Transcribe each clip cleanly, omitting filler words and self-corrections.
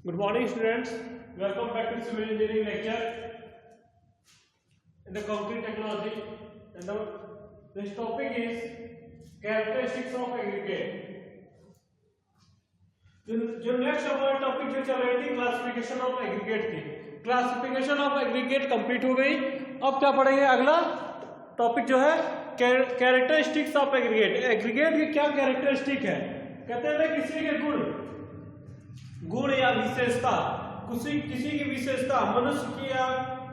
Good morning, students. Welcome back to civil engineering lecture in the concrete technology. And this topic is characteristics of aggregate. जो next हमारा topic जो चल रही थी classification of aggregate की, classification of aggregate complete हो गई। अब क्या पढ़ेंगे? अगला टॉपिक जो है कैरेक्टरिस्टिक्स ऑफ एग्रीगेट। एग्रीगेट की क्या कैरेक्टरिस्टिक है? कहते हैं किसी के गुण या विशेषता, किसी की विशेषता, मनुष्य की या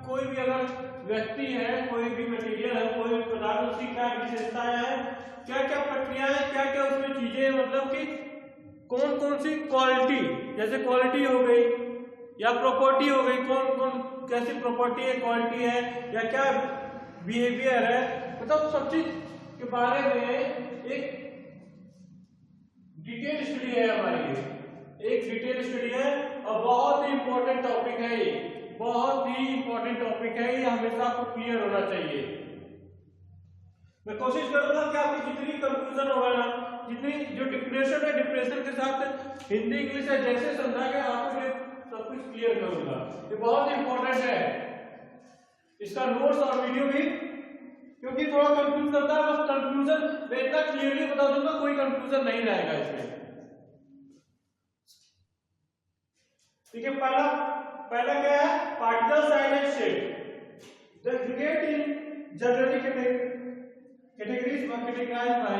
कोई भी अगर व्यक्ति है, कोई भी मटेरियल है, कोई भी पदार्थ, उसकी क्या विशेषताएं हैं, क्या क्या प्रक्रियाएं, क्या क्या उसमें चीजें, मतलब कि कौन कौन सी क्वालिटी, जैसे क्वालिटी हो गई या प्रॉपर्टी हो गई, कौन कौन कैसी प्रॉपर्टी है, क्वालिटी है, या क्या बिहेवियर है, मतलब सब चीज के बारे में एक डिटेल स्टडी है हमारी, एक डिटेल स्टडी है और बहुत ही इंपॉर्टेंट टॉपिक है ये, बहुत ही इंपॉर्टेंट टॉपिक है ये, हमेशा आपको क्लियर होना चाहिए। मैं कोशिश करूंगा कि आपकी जितनी कंफ्यूजन होगा ना, जितनी जो डिप्रेशन है, डिप्रेशन के साथ हिंदी इंग्लिश है जैसे समझा के आपको ये सब कुछ क्लियर करूंगा। ये बहुत इंपॉर्टेंट है, इसका नोट्स और वीडियो भी, क्योंकि थोड़ा कंफ्यूज करता है, बस कंफ्यूजन मैं इतना क्लियरली बता दूंगा, कोई कंफ्यूजन नहीं रहेगा इसमें। ठीक है, पहला क्या है? Particle size and shape. The aggregate in generally categorized by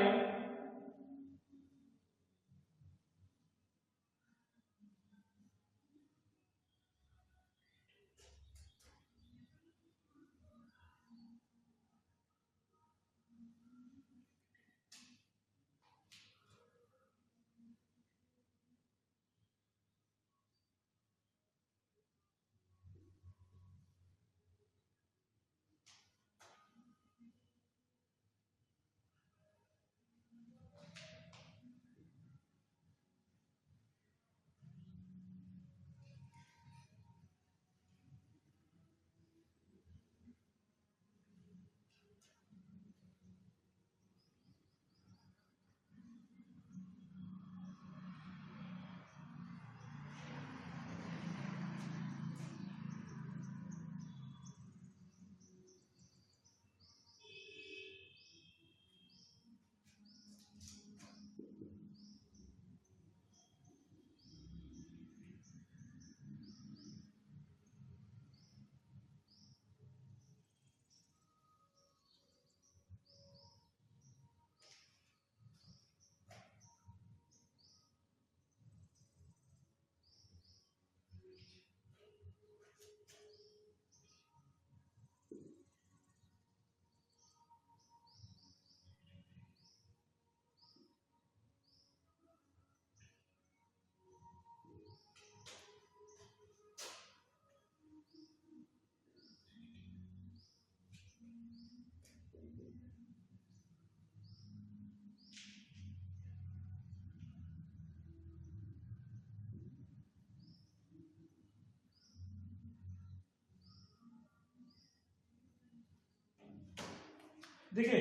देखिए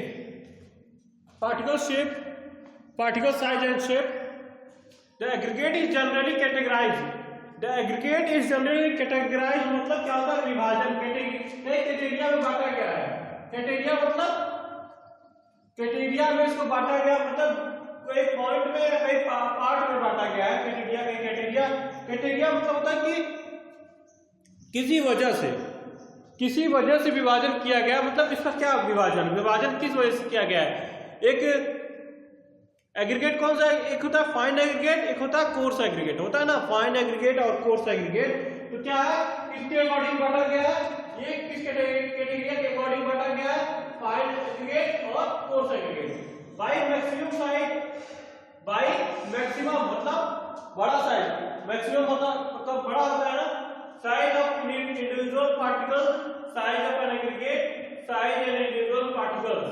particle shape, particle size and shape. The aggregate is generally categorised, the aggregate is generally categorised मतलब क्या होता है? विभाजन, कैटेगरिया में बांटा गया है। कैटेगरिया मतलब कैटेगरिया में इसको बांटा गया, मतलब कोई पॉइंट में, कई पार्ट में बांटा गया है। कैटेगरिया मतलब होता है कि किसी वजह से विभाजन किया गया, मतलब इसका क्या विभाजन किस वजह से किया गया है? एक एग्रीगेट कौन सा? एक होता है फाइन एग्रीगेट, एक होता है कोर्स एग्रीगेट, होता है ना, फाइन एग्रीगेट और कोर्स एग्रीगेट। तो क्या है, किसके अकॉर्डिंग बांटा गया है? ये किस कैटेगरी के अकॉर्डिंग बांटा गया है? फाइन एग्रीगेट और coarse aggregate. By maximum size, by maximum मतलब बड़ा साइज, मैक्सिमम मतलब बड़ा होता है ना, size of individual particles, size of an aggregate, size and individual particles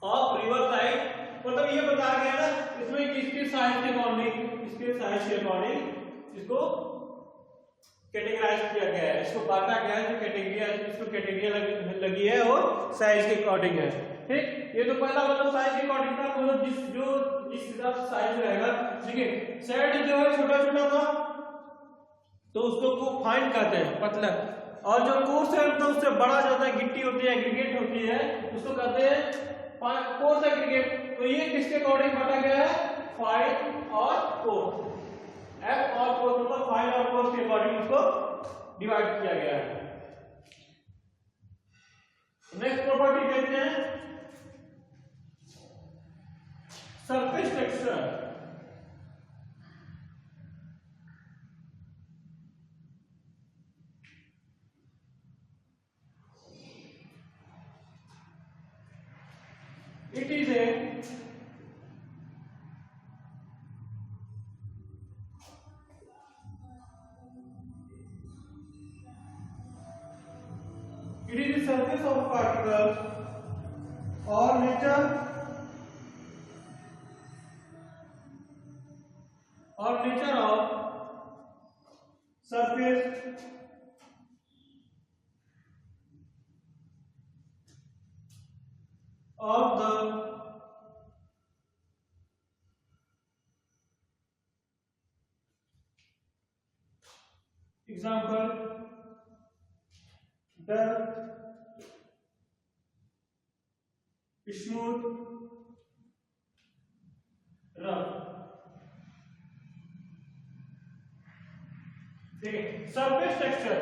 of river size, मतलब ये बताया गया ना इसमें किसके साइज के अकॉर्डिंग इसको कैटेगराइज किया गया है, इसको बांटा गया है। जो कैटेगरी, इसको कैटेगरी लगी है वो साइज के अकॉर्डिंग है। ठीक, ये तो पहला मतलब साइज के अकॉर्डिंग था, मतलब जिस हिसाब से साइज रहेगा। ठीक है, सेट जो है छोटा छोटा था, तो उसको वो फाइन कहते हैं, पतला। और जो कोर्स है तो उससे बड़ा जो होता है, गिट्टी होती है, एग्रीगेट होती है, उसको कहते हैं कोर्स एग्रीगेट। तो ये किसके अकॉर्डिंग बांटा गया है? फाइन और कोर्स। एफ और कोर्स मतलब फाइन और कोर्स के अकॉर्डिंग उसको डिवाइड किया गया है। नेक्स्ट प्रॉपर्टी देखते हैं surface texture. It is a surface of particles or nature of surface of the example dirt, smooth, rough। ठीक है, सरफेस टेक्सचर।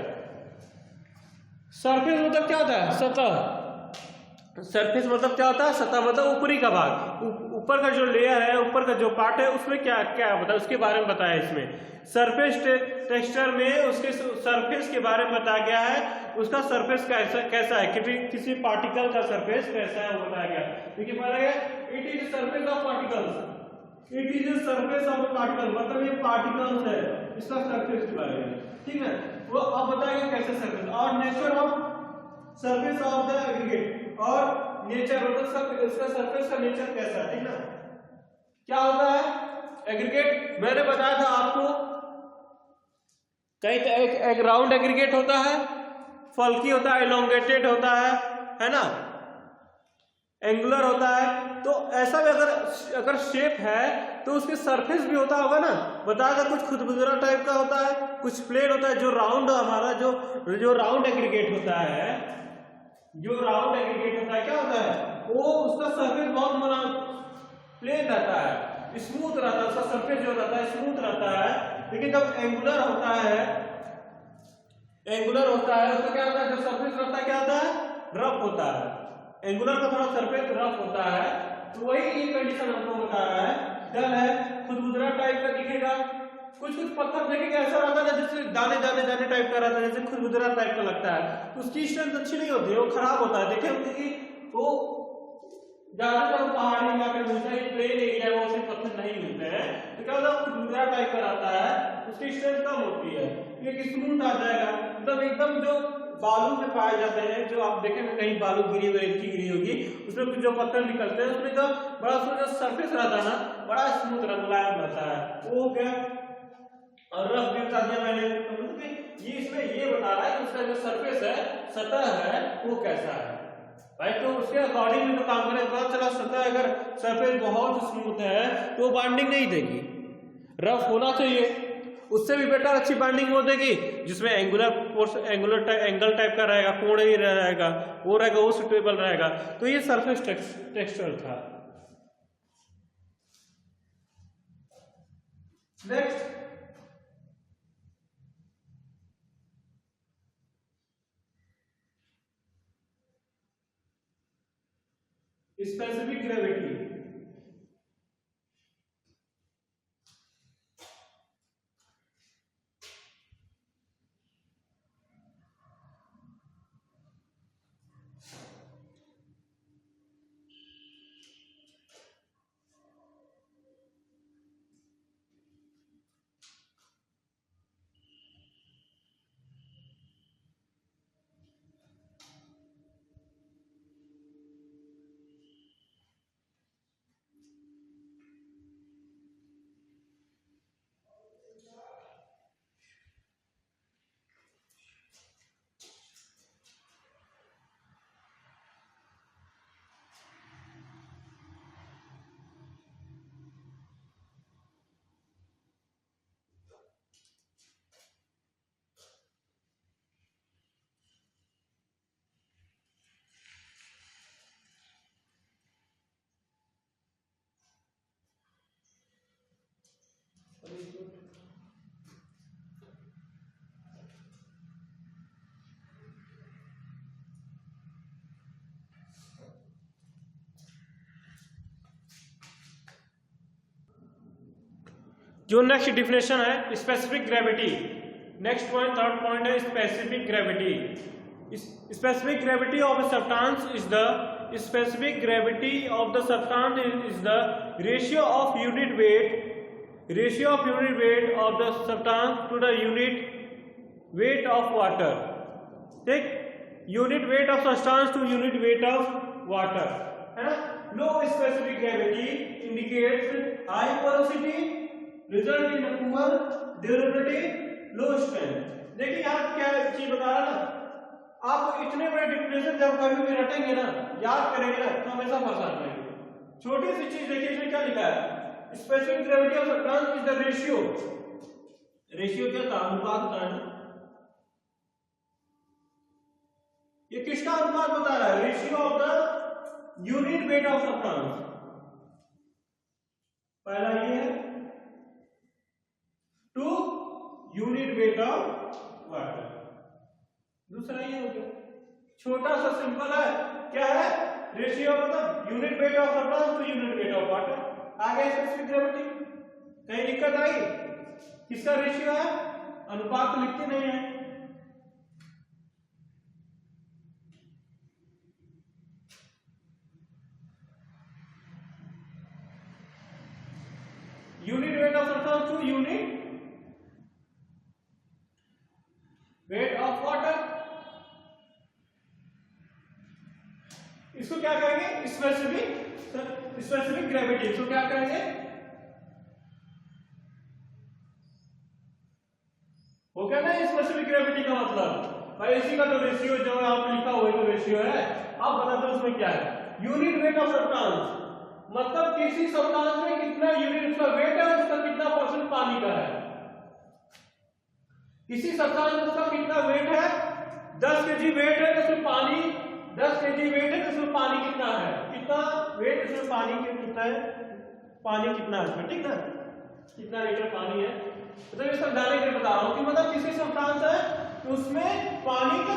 सरफेस मतलब क्या होता है? सतह। सरफेस मतलब क्या होता है? सतह मतलब ऊपरी का भाग, ऊपर का जो लेयर है, ऊपर का जो पार्ट है, उसमें क्या क्या होता है उसके बारे में बताया इसमें। सरफेस टेक्सचर में उसके सरफेस के बारे में बताया गया है, उसका सरफेस कैसा है, किसी पार्टिकल का सरफेस कैसा है वो बताया गया। देखिए पहला गया it is surface of particles. It is surface of particle मतलब ये पार्टिकल्स है, इसका सरफेस के बारे में, ठीक है। वो अब बताएगा कैसे सरफेस। और nature of surface of the aggregate, और नेचर मतलब इसका सरफेस का नेचर कैसा है, ठीक ना। क्या होता है एग्रीगेट? मैंने बताया था आपको कई एक राउंड एग्रीगेट होता है, फल्की होता है, एलोंगेटेड होता है ना, एंगुलर होता है। तो ऐसा भी अगर शेप है तो उसके सरफेस भी होता होगा ना, बताया था कुछ खुदबुजरा टाइप का होता है, कुछ प्लेन होता है। जो राउंड हमारा जो राउंड एग्रीगेट होता है, जो राउंड एग्रीगेट होता है क्या होता है, वो उसका सरफेस बहुत बड़ा प्लेन रहता है, स्मूथ रहता है, उसका सरफेस जो रहता है स्मूथ रहता है। लेकिन जब एंगुलर होता है, उसका क्या होता है, जो सरफेस रहता है क्या होता है, रफ होता है। एंगुलर का थोड़ा सरफेस रफ होता है। तो वही ये कंडीशन हमको बता रहा है, डल है, खुदबुदरा टाइप का दिखेगा। कुछ पत्थर देखेंगे ऐसा रहता है जैसे दाने दाने दाने टाइप का रहता है, जैसे खुदबुदरा टाइप का लगता है, उसकी स्ट्रेंथ अच्छी नहीं होती है, वो खराब होता है। देखे होंगे कि वो ज्यादातर पहाड़ी इलाके में मिलता है, प्लेन एरिया में वैसे पत्थर नहीं मिलते हैं। तो क्या होता है, खुदबुदरा टाइप का रहता है, उसकी स्ट्रेंथ कम होती है, ये स्मूथ आ जाएगा। मतलब एकदम जो बालू में पाए जाते हैं, जो आप देखेंगे कहीं बालू गिरी हुई रेत की गिरी होगी, उसमें कुछ जो पत्थर निकलते हैं, उसमें तो बड़ा उसका जो सरफेस रहता है ना, बड़ा स्मूथ मुलायम रहता है। वो क्या और रफ भी बता दिया मैंने। तो मतलब ये इसमें ये बता रहा है कि उसका जो सरफेस है, सतह है, वो कैसा है भाई। तो उसके अकॉर्डिंग में तो काम करें, पता चला सतह अगर सरफेस बहुत स्मूथ है तो बाइंडिंग नहीं देगी, रफ होना चाहिए। उससे भी बेटर अच्छी बाइंडिंग वो देगी जिसमें एंगुलर एंगल टाइप का रहेगा, कोण ही रहेगा, वो सुटेबल रहेगा। तो ये सरफेस टेक्सचर था। Next specific gravity. जो नेक्स्ट डिफिनेशन है specific gravity, next point third point है specific gravity. Specific gravity of a substance is the specific gravity of the substance is the ratio of unit weight of the substance to the unit weight of water। ठीक, unit weight of substance to unit weight of water, है ना। Low specific gravity indicates high porosity, result in poor durability, low strength. देखिए यहाँ क्या चीज बता रहा ना, आप इतने बड़े डिफिनेशन जब कभी भी रटेंगे ना, याद करेंगे ना, तो हमेशा परेशान रहेंगे। छोटी सी चीज देखिए इसमें क्या लिखा है, specific gravity of substance is the ratio. Ratio क्या था, अनुपात होता है ना। ये किसका अनुपात बता रहा है, ratio of the unit weight of substance. पहला ये है to unit weight of water, दूसरा ये हो गया, छोटा सा सिंपल है, क्या है, रेशियो मतलब unit weight of substance to unit weight of water. आ गया स्पेसिफिक ग्रेविटी। कहीं दिक्कत आई, किसका रेशियो है, अनुपात तो लिखते नहीं है। Unit weight of substance to unit weight of water, इसको क्या कहेंगे, स्पेसिफिक ग्रेविटी। इसको क्या कहेंगे, वो क्या ना स्पेसिफिक ग्रेविटी का मतलब भाई इसी का तो रेशियो जो यहाँ पे लिखा हुआ है तो रेशियो है। अब बताते हैं उसमें क्या है, यूनिट वेट ऑफ सब्सटेंस मतलब किसी सब्सटेंस में कितना यूनिट उसका वेट है, उसका कितना परसेंट पानी का है। किसी सब्सटेंस में उसका कितना वेट है, 10 केजी वेट है तो उसमें पानी 10 केजी वेट है तो उसमें पानी कितना है, कितना वेट उसमें पानी के कितना है, पानी कितना है उसमें, ठीक ना, कितना लीटर पानी है। तो ये समझाने के लिए बता रहा हूँ कि मतलब किसी सब्सटेंस है तो उसमें पानी का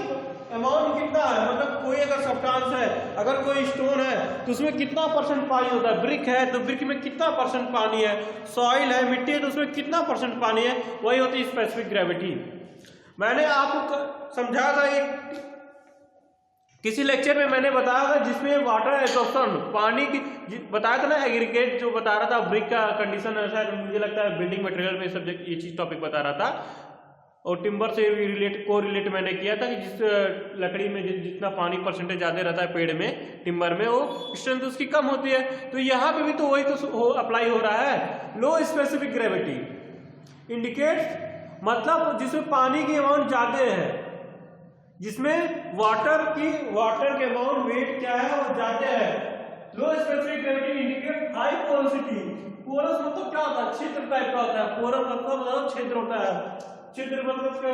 अमाउंट कितना है, मतलब कोई अगर सब्सटेंस है, अगर कोई स्टोन है तो उसमें कितना परसेंट पानी होता है, ब्रिक है तो ब्रिक में कितना परसेंट पानी है, सॉइल है मिट्टी है तो उसमें कितना परसेंट पानी है, वही होती है स्पेसिफिक ग्रेविटी। मैंने आपको समझाया था एक किसी लेक्चर में मैंने बताया था जिसमें वाटर एब्जॉर्प्शन पानी की बताया था ना, एग्रीगेट जो बता रहा था, ब्रिक का कंडीशन ऐसा है, मुझे लगता है बिल्डिंग मटेरियल में सब्जेक्ट ये चीज टॉपिक बता रहा था, और टिम्बर से रिलेट मैंने किया था कि जिस लकड़ी में जितना पानी परसेंटेज ज्यादा रहता है पेड़ में, टिम्बर में, वो स्ट्रेंथ उसकी कम होती है। तो यहाँ पे भी तो वही तो अप्लाई हो रहा है। लो स्पेसिफिक ग्रेविटी इंडिकेट्स मतलब जिसमें पानी की अमाउंट ज्यादा है, जिसमें वाटर के अमाउंट वेट क्या है वो ज्यादा है। Low specific gravity indicate high porosity. Porous मतलब क्या होता है, छिद्र टाइप का होता है, पोरस मतलब छिद्र होता है, छिद्र मतलब क्या,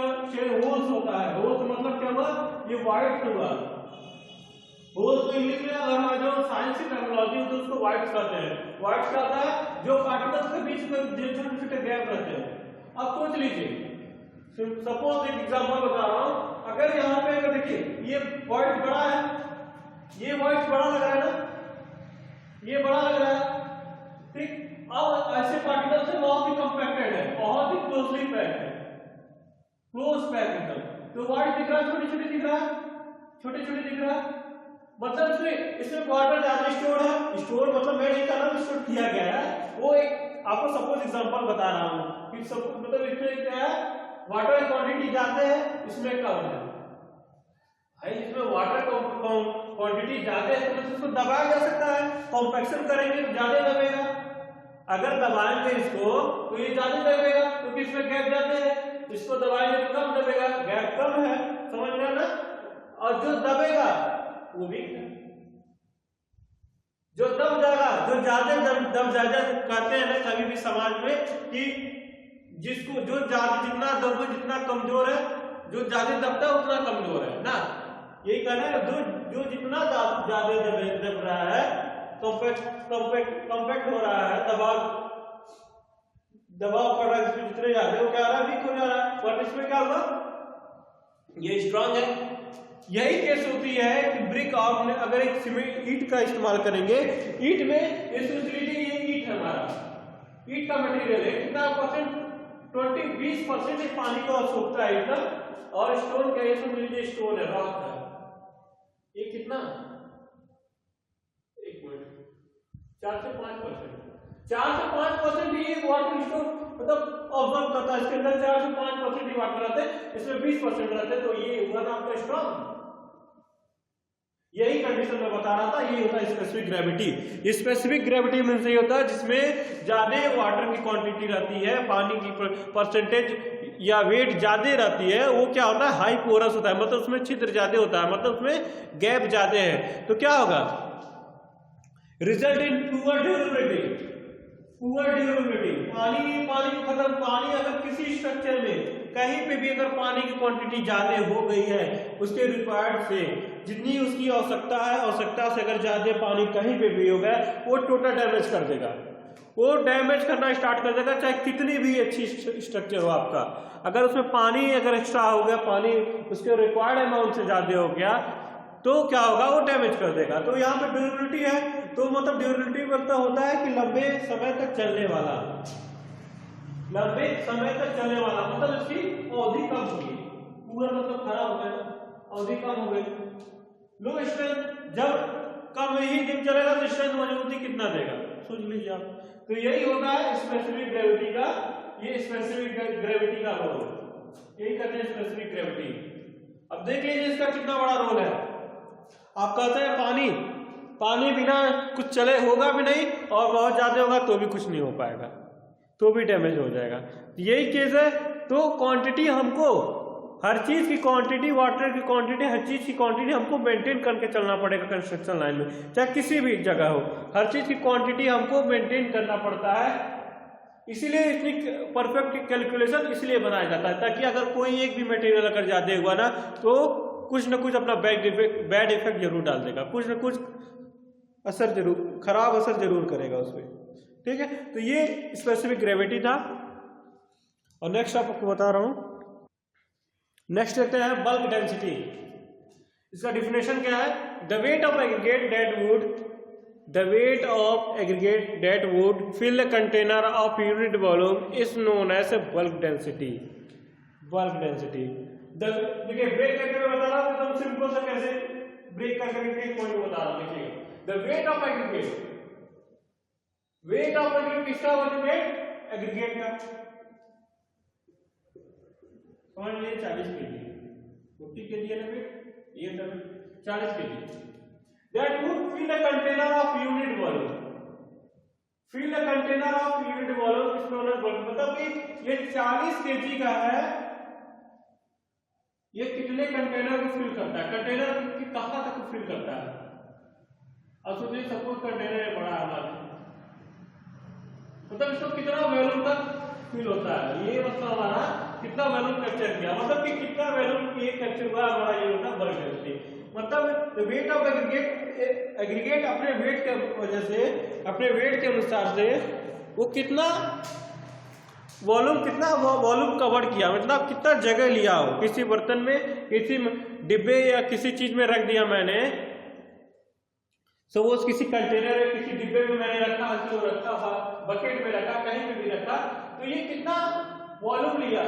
होल्स होता है, होल्स मतलब क्या हुआ, ये वाइट हुआ, होल्स को इंग्लिश में अगर जो साइंस की टर्मिनोलॉजी होती है उसको वाइट्स कहते हैं। वाइट्स क्या होता है, जो पार्टिकल्स के बीच में छोटे छोटे गैप रहते हैं। अब सोच लीजिए, सपोज एक एग्जांपल बता रहा हूं, अगर यहाँ पे अगर देखिए ये वाइट बड़ा है, ये वाइट बड़ा लग रहा है ना, ये बड़ा लग रहा है, ठीक। अब ऐसे पार्टिकल्स से बहुत ही कंपैक्टेड है, बहुत ही क्लोजली पैक्ड है, क्लोज पैक्ड एकदम, तो वाइट दिख रहा है, छोटे छोटे दिख रहा है, छोटे छोटे दिख रहा है, मतलब इसमें वाटर ज्यादा स्टोर है। स्टोर मतलब मैं नहीं कह रहा हूं स्टोर किया गया है, वो एक आपको सपोज एग्जांपल बता रहा हूं कि सब मतलब इसमें क्या है, वाटर क्वांटिटी ज्यादा है, इसमें कम है। भाई इसमें वाटर क्वांटिटी ज्यादा है तो इसको दबाया जा सकता है, कॉम्पैक्शन करेंगे तो ज्यादा दबेगा, अगर दबाएंगे इसको तो ये ज्यादा दबेगा क्योंकि इसमें गैप ज्यादा है, इसको दबाएंगे तो कम दबेगा, गैप कम है, समझ रहे हैं ना। और जो दबेगा वो भी, जो दब जाएगा, जो ज्यादा दब ज्यादा कहते हैं ना कभी भी समाज में कि जिसको जो ज्यादा जितना दब जितना कमजोर है, जो ज्यादा दबता है उतना कमजोर है ना, यही कहना है। जो जितना ज्यादा दब रहा है, कॉम्पैक्ट हो रहा है, दबाव पड़ रहा है, इसमें जितने ज्यादा वो क्या आ रहा है, वीक हो जा रहा है, पर इसमें क्या होगा, ये स्ट्रांग है। यही केस होती है कि ब्रिक आप अगर एक सीमेंट ईंट का इस्तेमाल करेंगे, ईंट में ये सोच लीजिए ये ईंट है हमारा, ईट का मटेरियल है, कितना परसेंट 20 पानी को सोखता है इतना। और स्टोन क्या है, इसमें लीजिए स्टोन है, रॉक है, ये कितना 1 मिनट 4 से 5% ये वाटर स्टोन मतलब ऑब्जर्व करता है, इसके अंदर 4 से 5% ही वाटर रहते हैं, इसमें 20% रहते हैं, तो ये हुआ ना आपका स्टोन। यही कंडीशन मैं बता रहा था, ये होता है specific gravity. Specific gravity means ये होता है जिसमें ज्यादा वाटर की क्वांटिटी रहती है, पानी की परसेंटेज या वेट ज्यादा रहती है, वो क्या होता है हाई पोरस होता है, मतलब उसमें छिद्र ज्यादा होता है, मतलब उसमें गैप ज्यादा है। तो क्या होगा, रिजल्ट इन पुअर ड्यूरेबिलिटी। पानी को खत्म, पानी अगर किसी स्ट्रक्चर में कहीं पे भी अगर पानी की क्वांटिटी ज्यादा हो गई है उसके रिक्वायर्ड से, जितनी उसकी आवश्यकता है, आवश्यकता से अगर ज्यादा पानी कहीं पे भी हो गया, वो टोटल डैमेज कर देगा, वो डैमेज करना स्टार्ट कर देगा, चाहे कितनी भी अच्छी स्ट्रक्चर हो आपका। अगर उसमें पानी अगर एक्स्ट्रा हो गया, पानी उसके रिक्वायर्ड अमाउंट से ज्यादा हो गया, तो क्या होगा, वो डैमेज कर देगा। तो यहाँ पे ड्यूरेबिलिटी है, तो मतलब ड्यूरेबिलिटी मतलब होता है कि लंबे समय तक चलने वाला, लंबे समय तक चलने वाला, मतलब इसकी अवधि कम होगी, पूरा मतलब खराब हो गया ना, अवधि कम हो गई। लो स्ट्रेंथ, जब कम ही दिन चलेगा तो स्ट्रेंथ मजबूती कितना देगा, सोच लीजिए आप। तो यही होता है स्पेसिफिक ग्रेविटी का, ये स्पेसिफिक ग्रेविटी का रोल, यही कहते हैं स्पेसिफिक ग्रेविटी। अब देख लीजिए इसका कितना बड़ा रोल है। आप कहते हैं पानी बिना कुछ चले होगा भी नहीं, और बहुत ज्यादा होगा तो भी कुछ नहीं हो पाएगा, तो भी डैमेज हो जाएगा। यही केस है। तो क्वांटिटी हमको, हर चीज की क्वांटिटी, वाटर की क्वांटिटी, हर चीज की क्वांटिटी हमको मेंटेन करके चलना पड़ेगा कंस्ट्रक्शन लाइन में, चाहे किसी भी जगह हो, हर चीज की क्वांटिटी हमको मेंटेन करना पड़ता है। इसीलिए इतनी परफेक्ट कैलकुलेशन इसलिए बनाया जाता है, ताकि अगर कोई एक भी मटेरियल अगर ज्यादा हुआ ना, तो कुछ ना कुछ अपना बैड इफेक्ट जरूर डाल देगा, कुछ ना कुछ असर जरूर, खराब असर जरूर करेगा उस पर। ठीक है, तो ये स्पेसिफिक ग्रेविटी था। और नेक्स्ट आपको बता रहा हूं, नेक्स्ट देखते हैं बल्क डेंसिटी। इसका डिफिनेशन क्या है, the weight of aggregate that would fill a container of unit volume is known as bulk density. Bulk density देखिए, ब्रेक करके मैं बता रहा हूं, एकदम सिंपल सा कैसे ब्रेक करके एक पॉइंट बता रहा हूं। देखिए, द वेट ऑफ एग्रीगेट किसका होता है, एग्रीगेट का, समझ लीजिए 40 kg, 40 kg है ना वेट, ये 40 kg। That would fill a container of unit volume, fill a container of unit volume is known as bulk. मतलब कि ये 40 kg का है, ये कितने कंटेनर को फिल करता है, कंटेनर की कहां तक फिल करता है। अब सोचिए सपोज कंटेनर बड़ा है हमारा, मतलब इसको कितना वॉल्यूम तक फिल होता है, ये मतलब हमारा कितना वॉल्यूम कैप्चर किया, मतलब कि कितना वॉल्यूम ये कैप्चर हुआ हमारा, ये होता है बल्क डेंसिटी। मतलब वेट ऑफ एग्रीगेट अपने वेट के वजह से, अपने वेट के अनुसार से वो कितना वॉल्यूम कवर किया, मतलब कितना जगह लिया हो, किसी बर्तन में, किसी डिब्बे या किसी चीज में रख दिया मैंने, सपोज किसी कंटेनर में, किसी डिब्बे में मैंने रखा, बकेट में रखा, कहीं पे भी रखा, तो ये कितना वॉल्यूम लिया,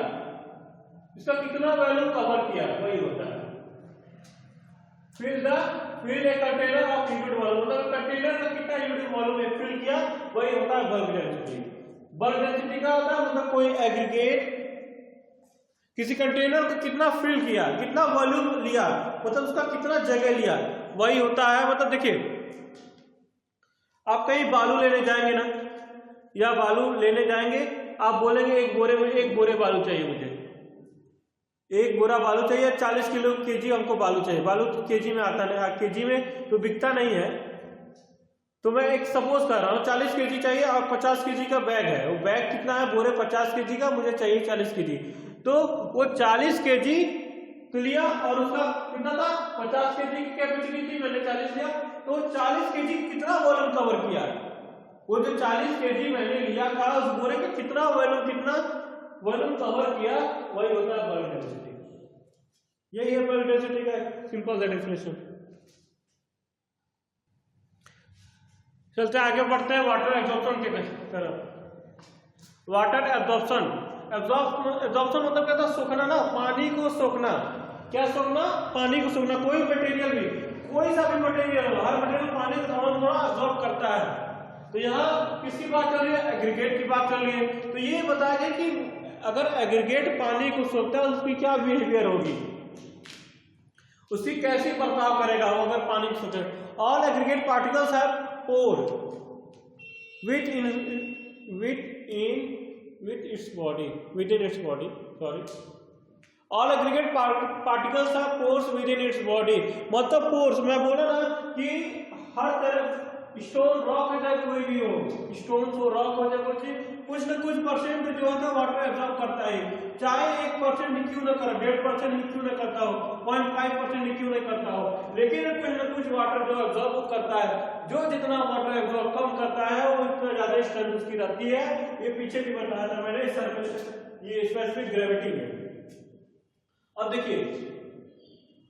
इसका कितना वॉल्यूम कवर किया, वही होता है fill a container of unit volume. मतलब कंटेनर का कितना यूनिट वॉल्यूम फिल किया, वही होता है बल्क डेंसिटी। बल्क डेंसिटी का होता है मतलब कोई एग्रीगेट किसी कंटेनर को कितना फिल किया, कितना वॉल्यूम लिया, मतलब उसका कितना जगह लिया, वही होता है। मतलब देखिए, आप कहीं बालू लेने जाएंगे ना, या बालू लेने जाएंगे, आप बोलेंगे एक बोरे बालू चाहिए मुझे, एक बोरा बालू चाहिए, 40 किलो केजी हमको बालू चाहिए। बालू तो केजी में आता नहीं, केजी में तो बिकता नहीं है, तो मैं एक सपोज कर रहा हूँ 40 केजी चाहिए और 50 केजी का बैग है, वो बैग कितना है, बोरे 50 केजी का, मुझे चाहिए 40 केजी। तो वो 40 केजी लिया और उसका कितना था, 50 केजी की कैपेसिटी थी, मैंने 40 लिया, तो 40 केजी कितना वॉल्यूम कवर किया, वो जो 40 केजी मैंने लिया था उस बोरे का कितना वॉल्यूम कवर किया, वही होता है बल्क डेंसिटी। यही है बल्क डेंसिटी का सिंपल सा डेफिनेशन। चलते आगे बढ़ते हैं वाटर एब्जॉर्प्शन की तरफ। वाटर एब्जॉर्प्शन, एब्जॉर्प्शन मतलब क्या था, सोखना ना, पानी को सोखना। क्या सोखना? पानी को सोखना। कोई मटेरियल भी, कोई सा भी मटेरियल हो, हर मटेरियल पानी को थोड़ा थोड़ा एब्जॉर्ब करता है। तो यहाँ किसकी बात चल रही है? एग्रीगेट की बात चल रही है। तो ये बताया गया कि अगर एग्रीगेट पानी को सोखता है उसकी क्या बिहेवियर होगी, उसकी कैसी बर्ताव करेगा वो अगर पानी को सोखे। All aggregate particles have pore with its body, within its body, sorry, all aggregate particles have pores within its body। मतलब pores मैं बोला ना कि हर तरफ स्टोन रॉक हो जाए, कोई भी हो, स्टोन हो रॉक हो जाए, कुछ ना कुछ परसेंट जो होता है वाटर एब्जॉर्ब करता है, चाहे 1% ही क्यों ना करे, 1.5% ही क्यों ना करता हो, 0.5% ही क्यों नहीं करता हो, लेकिन कुछ ना कुछ वाटर जो एब्जॉर्ब करता है। जो जितना वाटर एब्जॉर्ब कम करता है वो उतना ज्यादा स्ट्रेंथ उसकी रहती है। ये पीछे भी बताया था मैंने, ये स्पेसिफिक ग्रेविटी में। अब देखिए,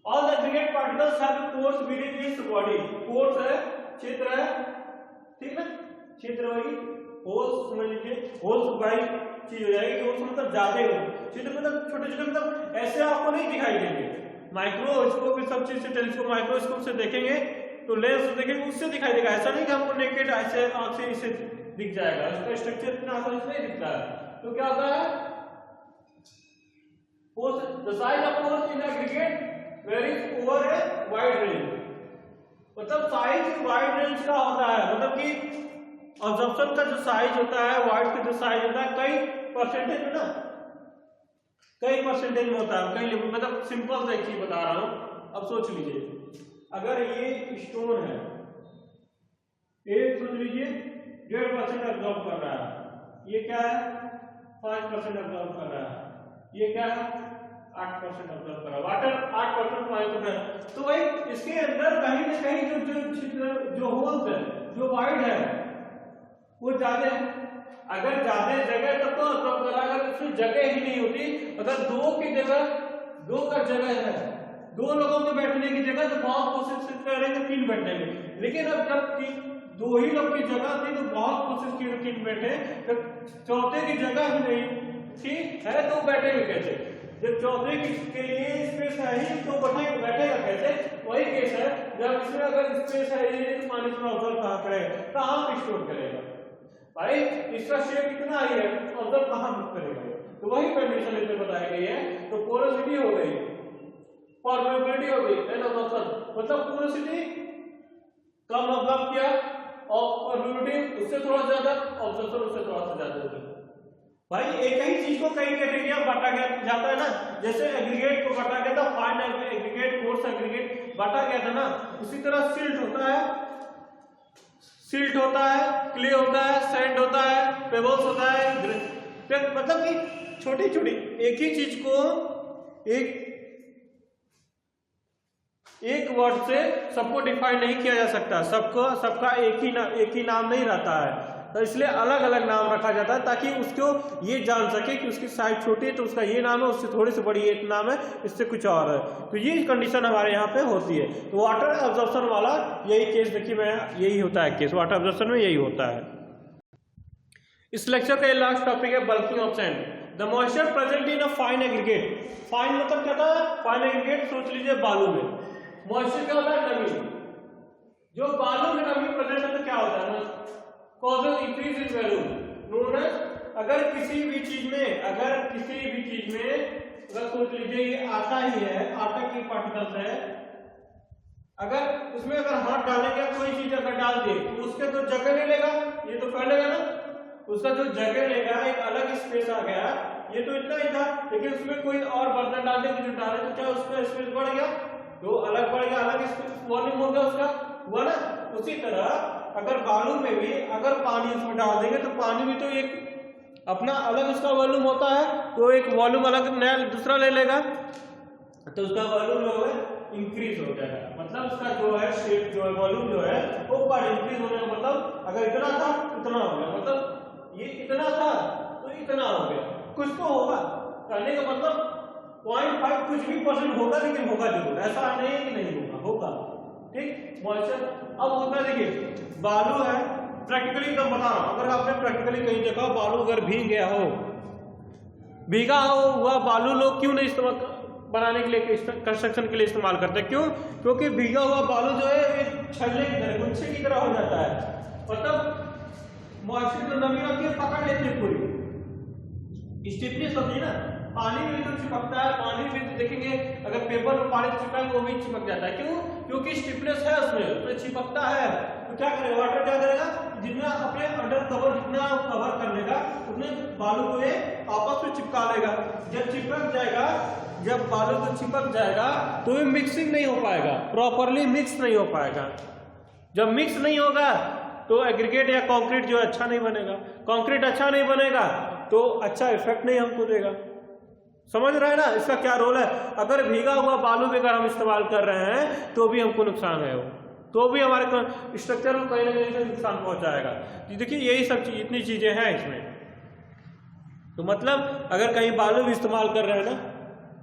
all the aggregate particles have pores within its body. Pores है, क्षेत्र है, ठीक है, क्षेत्र होगी, होल्स समझ लीजिए, होल्स बाई चीज हो जाएगी। होल्स मतलब ज्यादा हो, क्षेत्र मतलब छोटे छोटे, मतलब ऐसे आपको नहीं दिखाई देंगे। माइक्रोस्कोप इस सब चीज से, टेलीस्कोप माइक्रोस्कोप से देखेंगे तो लेंस से देखेंगे उससे दिखाई देगा। ऐसा नहीं कि हमको नेकेड ऐसे आंख से इसे दिख जाएगा, इसका स्ट्रक्चर इतना आसानी से नहीं दिखता है। तो क्या होता है, the size of pores in aggregate varies over a wide range। मतलब साइज वाइड रेंज का होता है, मतलब कि ऑब्जर्प्शन का जो साइज होता है, वाइड का जो साइज होता है, कई परसेंटेज में ना, कई परसेंटेज में होता है, कई, मतलब सिंपल सा एक चीज बता रहा हूं। अब सोच लीजिए, अगर ये स्टोन है, एक सोच लीजिए 1.5% एब्जॉर्ब कर रहा है, ये क्या है 5% एब्जॉर्ब कर रहा है, ये क्या है 8% एब्जॉर्ब कर रहा है, वाटर 8% 5%। तो भाई इसके अंदर कहीं ना कहीं जो होल्स है, जो वाइड है, वो ज्यादा है। अगर ज्यादा जगह तब तो एब्जॉर्ब कर रहा है, अगर उसमें जगह ही नहीं होती, अगर दो की जगह, दो का जगह है, दो लोगों के बैठने की जगह, तो बहुत कोशिश करेंगे 3 बैठने की। लेकिन अब जब 2 ही लोग की जगह थी तो बहुत कोशिश की 3 बैठे, जब चौथे की जगह ही नहीं थी है तो बैठेंगे कैसे? जब चौथे के लिए स्पेस है ही तो बैठेगा कैसे? वही केस है, जब इसमें अगर स्पेस है ही नहीं तो पानी में ऑब्जर्व कहाँ करेगा, कहाँ स्टोर करेगा? भाई इसका शेप कितना ही है, ऑब्जर्व कहाँ करेगा? तो वही कंडीशन इसमें बताई गई है। तो पोरोसिटी हो गई, परमेबिलिटी हो गई, मतलब पोरोसिटी कम ऑब्जर्व किया और परमेबिलिटी उससे थोड़ा ज्यादा, ऑब्जर्वेशन उससे थोड़ा सा ज्यादा होता है। भाई एक ही चीज को कई कैटेगरी में बांटा जाता है ना, जैसे एग्रीगेट को बांटा गया था, फाइन एग्रीगेट, कोर्स एग्रीगेट बांटा गया था ना, उसी तरह सिल्ट होता है, सिल्ट होता है, क्ले होता है, सैंड होता है, पेबल्स होता है, मतलब कि छोटी छोटी एक ही चीज को एक वर्ड से सबको डिफाइन नहीं किया जा सकता, सबका एक ही नाम नहीं रहता है। तो इसलिए अलग अलग नाम रखा जाता है ताकि उसको ये जान सके कि उसकी साइज छोटी है तो उसका ये नाम है, उससे थोड़ी सी बड़ी एक नाम है, इससे कुछ और है। तो ये कंडीशन हमारे यहाँ पे होती है। तो वाटर एब्जॉर्प्शन वाला यही केस देखिए, मैं यही होता है केस, वाटर एब्जॉर्प्शन में यही होता है। इस लेक्चर का लास्ट टॉपिक है bulking of sand. The moisture present in a fine aggregate. Fine मतलब क्या था, फाइन एग्रीगेट सोच लीजिए बालू में, मॉइस्चर क्या होता है, नमी। जो बालू में नमी प्रेजेंट है तो क्या होता है ना, causes increase in value known as। अगर किसी भी चीज में अगर सोच लीजिए ये आटा ही है, आटा की पार्टिकल्स है, अगर उसमें अगर हाथ डालेंगे कोई चीज अगर डाल दे तो उसके तो जगह नहीं लेगा, ये तो फैलेगा ना, उसका जो जगह लेगा एक अलग स्पेस आ गया, ये तो इतना ही था, लेकिन उसमें कोई और बर्तन डाल दे, कुछ डाले तो क्या उसका स्पेस बढ़ गया, तो अलग बढ़ गया, अलग वॉल्यूम हो गया उसका, हुआ ना। उसी तरह अगर बालू में भी अगर पानी उसमें डाल देंगे तो पानी भी तो एक अपना अलग उसका वॉल्यूम होता है, तो एक वॉल्यूम अलग नया दूसरा ले लेगा, तो उसका वॉल्यूम जो है इंक्रीज हो जाएगा। मतलब उसका जो है शेप जो है वॉल्यूम जो है वो पर इंक्रीज होने का मतलब अगर इतना था इतना हो गया, मतलब ये इतना था तो इतना हो गया, कुछ तो होगा। कहने का मतलब 0.5 कुछ भी % होगा, लेकिन होगा जरूर, ऐसा नहीं है कि नहीं होगा, होगा। ठीक, मॉइस्चर अब होता है, देखिए बालू है, प्रैक्टिकली एकदम बता रहा हूं, अगर आपने प्रैक्टिकली कहीं देखा हो बालू अगर भीग गया हो, भीगा हुआ बालू लोग क्यों नहीं इस्तेमाल बनाने के लिए, कंस्ट्रक्शन के लिए इस्तेमाल करते हैं? क्यों? क्योंकि भीगा हुआ बालू जो है एक छल्ले की तरह, गुच्छे की तरह हो जाता है, मतलब मॉइस्चर जो नमी होती है पकड़ लेती है पूरी, स्टिफनेस होती है ना। पानी में तो चिपकता है, पानी में तो देखेंगे अगर पेपर में पानी चिपकाएंगे वो भी चिपक जाता है। क्यों? क्योंकि स्टिफनेस है उसमें चिपकता है। तो क्या करेगा वाटर, क्या करेगा, जितना अपने अंडर कवर जितना कवर कर लेगा उतने बालू को ये आपस में चिपका लेगा। जब चिपक जाएगा, जब बालू को चिपक जाएगा तो ये मिक्सिंग नहीं हो पाएगा, प्रॉपरली मिक्स नहीं हो पाएगा। जब मिक्स नहीं होगा तो एग्रीगेट या कंक्रीट जो अच्छा नहीं बनेगा। कंक्रीट अच्छा नहीं बनेगा तो अच्छा इफेक्ट नहीं हमको देगा। समझ रहे हैं ना इसका क्या रोल है? अगर भीगा हुआ बालू भी अगर हम इस्तेमाल कर रहे हैं तो भी हमको नुकसान है, वो तो भी हमारे स्ट्रक्चर को कहीं ना कहीं से नुकसान पहुंचाएगा। देखिए यही सब चीज, इतनी चीजें हैं इसमें। तो मतलब अगर कहीं बालू भी इस्तेमाल कर रहे हैं ना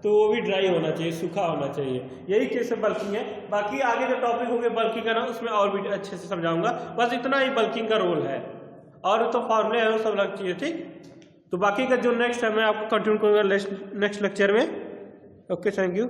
तो वो भी ड्राई होना चाहिए, सूखा होना चाहिए। यही केस बल्किंग है। बाकी आगे जो टॉपिक होंगे बल्किंग का ना, उसमें और भी अच्छे से समझाऊंगा। बस इतना ही बल्किंग का रोल है, और तो फॉर्मूले है वो सब अलग चीजें। ठीक, तो बाकी का जो नेक्स्ट है मैं आपको कंटिन्यू करूंगा नेक्स्ट लेक्चर में। Okay, thank you.